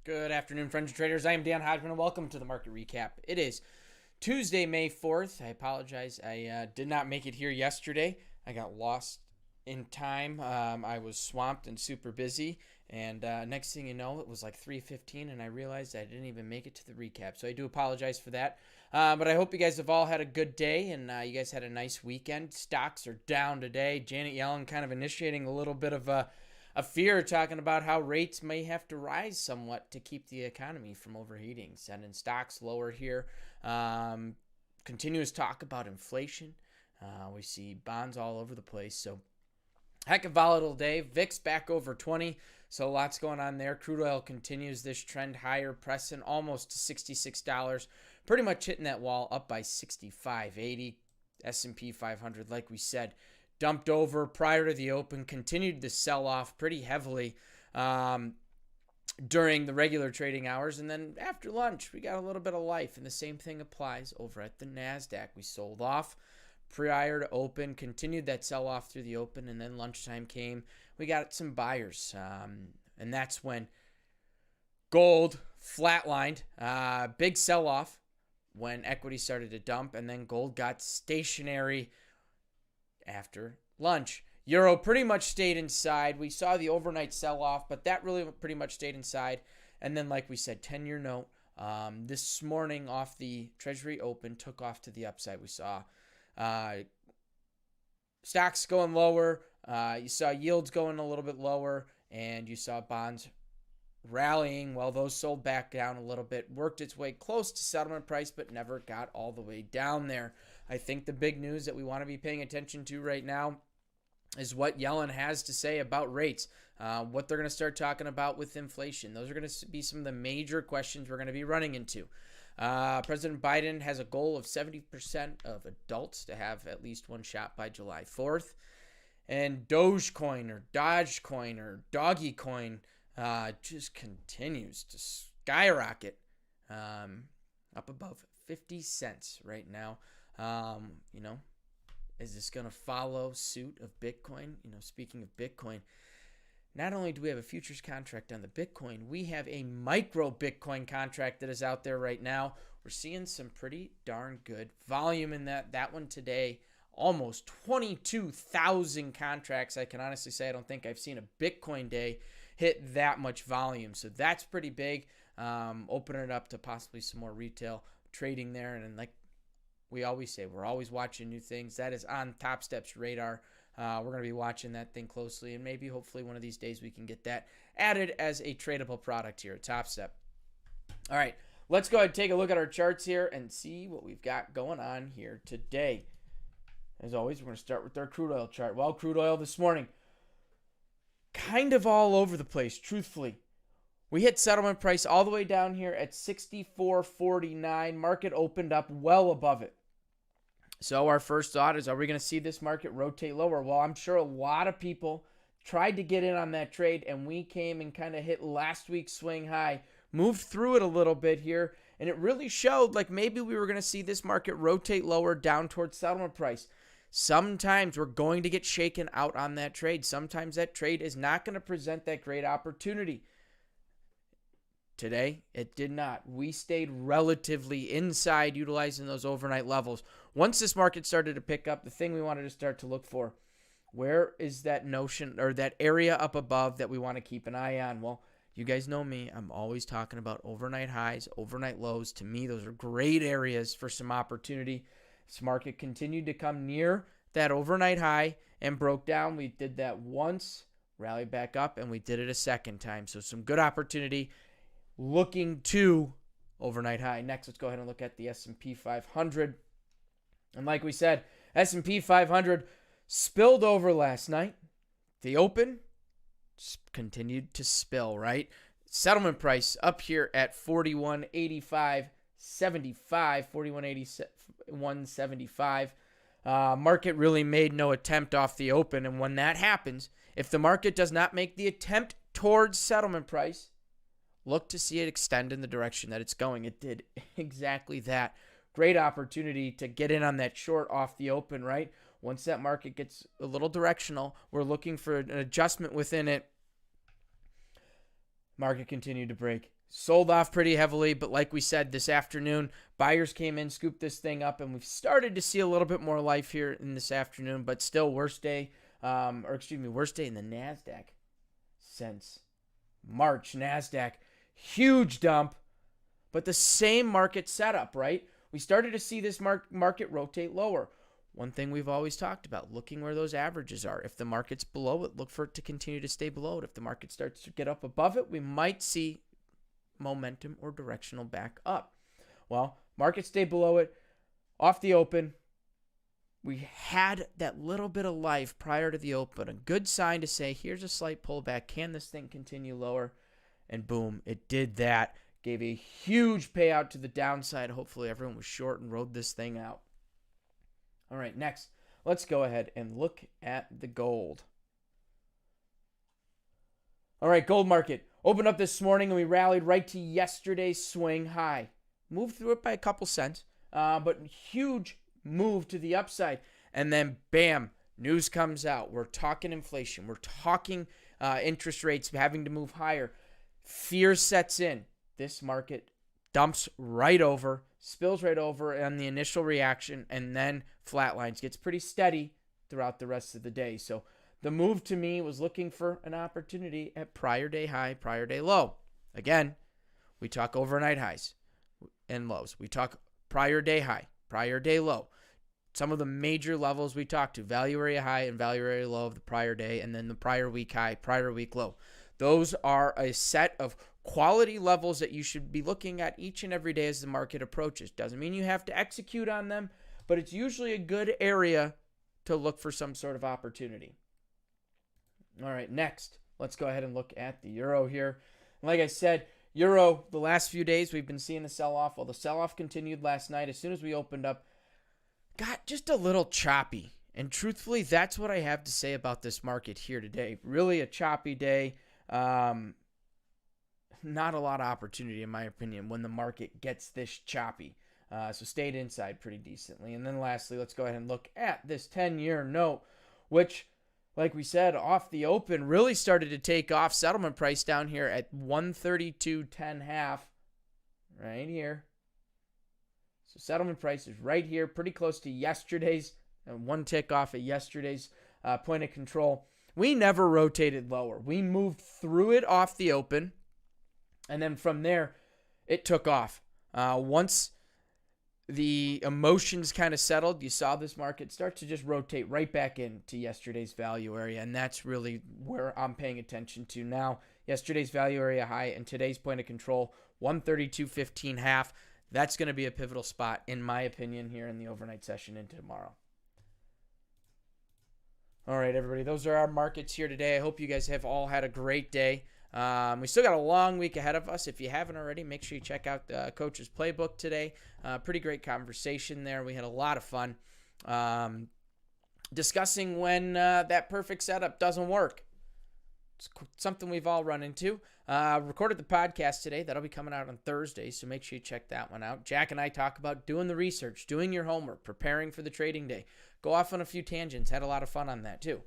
Good afternoon, friends and traders. I am Dan Hodgman, and welcome to the market recap. It is Tuesday, May 4th. I apologize. I did not make it here yesterday. I got lost in time. I was swamped and super busy. And next thing you know, it was like 3:15, and I realized I didn't even make it to the recap. So I do apologize for that. But I hope you guys have all had a good day, and you guys had a nice weekend. Stocks are down today. Janet Yellen kind of initiating a little bit of a fear, talking about how rates may have to rise somewhat to keep the economy from overheating, sending stocks lower here. Continuous talk about inflation. We see bonds all over the place. So heck of a volatile day. VIX back over 20. So lots going on there. Crude oil continues this trend higher, pressing almost to $66. Pretty much hitting that wall, up by 65.80. S&P 500, like we said, dumped over prior to the open, continued to sell off pretty heavily during the regular trading hours. And then after lunch, we got a little bit of life. And the same thing applies over at the NASDAQ. We sold off prior to open, continued that sell off through the open, and then lunchtime came. We got some buyers. And that's when gold flatlined. Big sell off when equity started to dump, and then gold got stationary after lunch. Euro pretty much stayed inside. We saw the overnight sell-off, but that really pretty much stayed inside. And then, like we said, 10-year note this morning off the Treasury Open took off to the upside. We saw stocks going lower. You saw yields going a little bit lower, and you saw bonds rallying. Well, those sold back down a little bit, worked its way close to settlement price, but never got all the way down there. I think the big news that we want to be paying attention to right now is what Yellen has to say about rates, what they're going to start talking about with inflation. Those are going to be some of the major questions we're going to be running into. President Biden has a goal of 70% of adults to have at least one shot by July 4th. And Dogecoin or Dogecoin or Doggycoin just continues to skyrocket, up above 50 cents right now. Is this going to follow suit of Bitcoin? Speaking of Bitcoin, not only do we have a futures contract on the Bitcoin, we have a micro Bitcoin contract that is out there right now. We're seeing some pretty darn good volume in that one today. Almost 22,000 contracts. I can honestly say I don't think I've seen a Bitcoin day hit that much volume. So that's pretty big. Opening it up to possibly some more retail trading there. And like we always say, we're always watching new things. That is on Top Step's radar. We're going to be watching that thing closely, and maybe hopefully one of these days we can get that added as a tradable product here at Top Step. All right, let's go ahead and take a look at our charts here and see what we've got going on here today. As always, we're going to start with our crude oil chart. Well, crude oil this morning, kind of all over the place, truthfully. We hit settlement price all the way down here at 64.49. Market opened up well above it. So our first thought is, are we going to see this market rotate lower? Well, I'm sure a lot of people tried to get in on that trade, and we came and kind of hit last week's swing high, moved through it a little bit here, and it really showed like maybe we were going to see this market rotate lower down towards settlement price. Sometimes we're going to get shaken out on that trade. Sometimes that trade is not going to present that great opportunity. Today, it did not. We stayed relatively inside, utilizing those overnight levels. Once this market started to pick up, the thing we wanted to start to look for, where is that notion or that area up above that we want to keep an eye on? Well, you guys know me. I'm always talking about overnight highs, overnight lows. To me, those are great areas for some opportunity. This market continued to come near that overnight high and broke down. We did that once, rallied back up, and we did it a second time. So some good opportunity. Looking to overnight high. Next, let's go ahead and look at the S&P 500. And like we said, S&P 500 spilled over last night. The open continued to spill, right? Settlement price up here at 41.85.75, 41.81.75. Market really made no attempt off the open. And when that happens, if the market does not make the attempt towards settlement price, look to see it extend in the direction that it's going. It did exactly that. Great opportunity to get in on that short off the open, right? Once that market gets a little directional, we're looking for an adjustment within it. Market continued to break. Sold off pretty heavily, but like we said this afternoon, buyers came in, scooped this thing up, and we've started to see a little bit more life here in this afternoon, but still worst day in the NASDAQ since March. NASDAQ, huge dump, but the same market setup, right? We started to see this market rotate lower. One thing we've always talked about, looking where those averages are. If the market's below it, look for it to continue to stay below it. If the market starts to get up above it, we might see momentum or directional back up. Well, market stayed below it, off the open. We had that little bit of life prior to the open, a good sign to say, here's a slight pullback. Can this thing continue lower? And boom, it did that. Gave a huge payout to the downside. Hopefully everyone was short and rode this thing out. All right, next, let's go ahead and look at the gold. All right, gold market opened up this morning and we rallied right to yesterday's swing high. Moved through it by a couple cents, but huge move to the upside. And then, bam, news comes out. We're talking inflation. We're talking interest rates having to move higher. Fear sets in. This market dumps right over, spills right over on the initial reaction, and then flatlines. Gets pretty steady throughout the rest of the day. So the move to me was looking for an opportunity at prior day high, prior day low. Again, we talk overnight highs and lows. We talk prior day high, prior day low. Some of the major levels we talked to, value area high and value area low of the prior day, and then the prior week high, prior week low. Those are a set of quality levels that you should be looking at each and every day as the market approaches. Doesn't mean you have to execute on them, but it's usually a good area to look for some sort of opportunity. All right, next, let's go ahead and look at the euro here. Like I said, euro, the last few days we've been seeing the sell-off. Well, the sell-off continued last night. As soon as we opened up, got just a little choppy. And truthfully, that's what I have to say about this market here today. Really a choppy day. Not a lot of opportunity, in my opinion, when the market gets this choppy. So stayed inside pretty decently. And then lastly, let's go ahead and look at this 10-year note, which, like we said, off the open, really started to take off. Settlement price down here at 132.10 half, right here. So settlement price is right here, pretty close to yesterday's, one tick off at yesterday's point of control. We never rotated lower. We moved through it off the open, and then from there, it took off. Once the emotions kind of settled, you saw this market start to just rotate right back into yesterday's value area, and that's really where I'm paying attention to now. Yesterday's value area high and today's point of control, 132.15 half. That's going to be a pivotal spot, in my opinion, here in the overnight session into tomorrow. All right, everybody, those are our markets here today. I hope you guys have all had a great day. We still got a long week ahead of us. If you haven't already, make sure you check out the Coach's Playbook today. Pretty great conversation there. We had a lot of fun discussing when that perfect setup doesn't work. It's something we've all run into. Recorded the podcast today. That'll be coming out on Thursday, so make sure you check that one out. Jack and I talk about doing the research, doing your homework, preparing for the trading day. Go off on a few tangents. Had a lot of fun on that, too.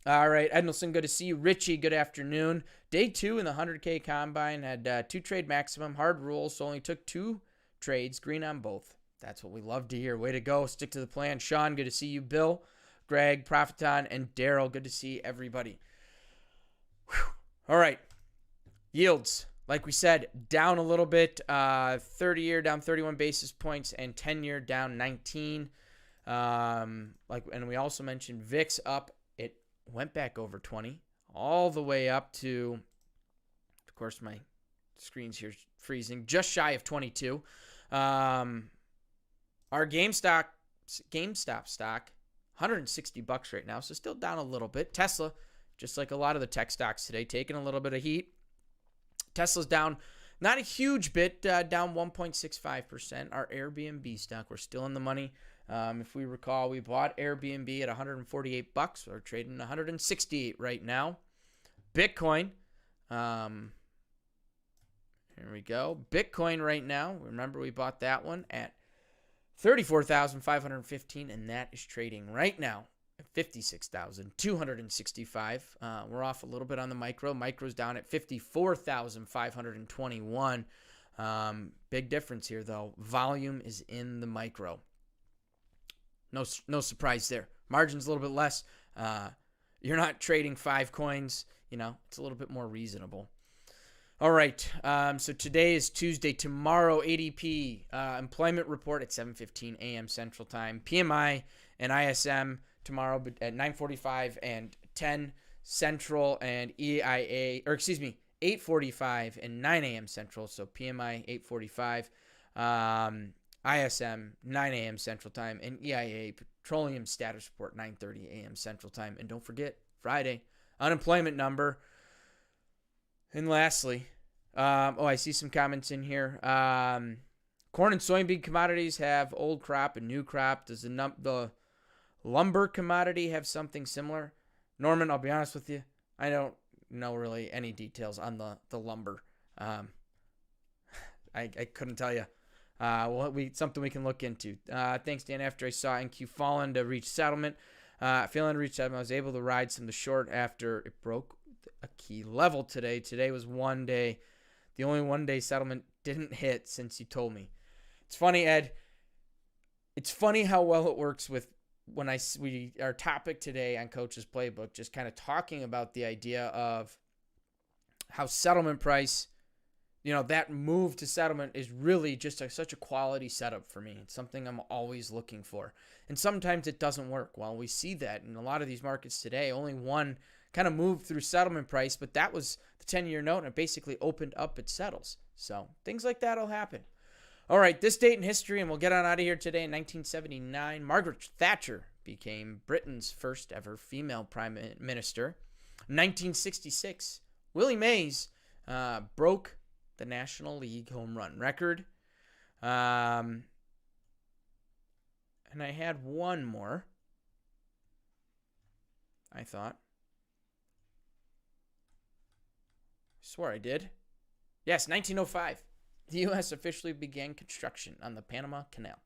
All right, Ednelson, good to see you. Richie, good afternoon. Day 2 in the 100K Combine. Had 2 trade maximum, hard rules, so only took 2 trades, green on both. That's what we love to hear. Way to go. Stick to the plan. Sean, good to see you. Bill, Greg, Profiton, and Daryl, good to see everybody. Whew. All right, yields. Like we said, down a little bit. 30-year down 31 basis points and 10-year down 19. And we also mentioned VIX up. It went back over 20, all the way up to, of course, my screen's here freezing, just shy of 22. Our GameStop stock, $160 right now, so still down a little bit. Tesla, just like a lot of the tech stocks today, taking a little bit of heat. Tesla's down not a huge bit, down 1.65%. Our Airbnb stock, we're still in the money. If we recall, we bought Airbnb at $148. We're trading $168 right now. Bitcoin, here we go. Bitcoin right now, remember we bought that one at $34,515, and that is trading right now 56,265. We're off a little bit on the micro. Micro's down at 54,521. Big difference here, though. Volume is in the micro. No surprise there. Margin's a little bit less. You're not trading 5 coins. It's a little bit more reasonable. All right. So today is Tuesday. Tomorrow, ADP employment report at 7:15 a.m. Central Time. PMI and ISM tomorrow at 9:45 and 10 Central, and 8:45 and 9 a.m. Central. So PMI 8:45, ISM 9 a.m. Central Time, and EIA petroleum status report 9:30 a.m. Central Time. And don't forget, Friday, unemployment number. And lastly, I see some comments in here. Corn and soybean commodities have old crop and new crop. Does the lumber commodity have something similar? Norman, I'll be honest with you, I don't know really any details on the lumber. I couldn't tell you. Something we can look into. Thanks, Dan. After I saw NQ fallen to reach settlement, failing to reach settlement, I was able to ride some of the short after it broke a key level today. Today was one day. The only one-day settlement didn't hit since you told me. It's funny, Ed. It's funny how well it works with our topic today on Coach's Playbook, just kind of talking about the idea of how settlement price, that move to settlement is really just such a quality setup for me. It's something I'm always looking for. And sometimes it doesn't work. Well, we see that in a lot of these markets today. Only one kind of moved through settlement price, but that was the 10-year note, and it basically opened up, it settles. So things like that will happen. All right, this date in history, and we'll get on out of here today. In 1979, Margaret Thatcher became Britain's first ever female prime minister. 1966, Willie Mays broke the National League home run record. And I had one more, I thought. Swore I did. Yes, 1905. The U.S. officially began construction on the Panama Canal.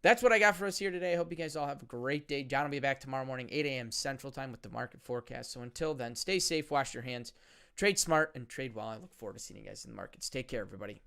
That's what I got for us here today. I hope you guys all have a great day. John will be back tomorrow morning, 8 a.m. Central Time with the market forecast. So until then, stay safe, wash your hands, trade smart, and trade well. I look forward to seeing you guys in the markets. Take care, everybody.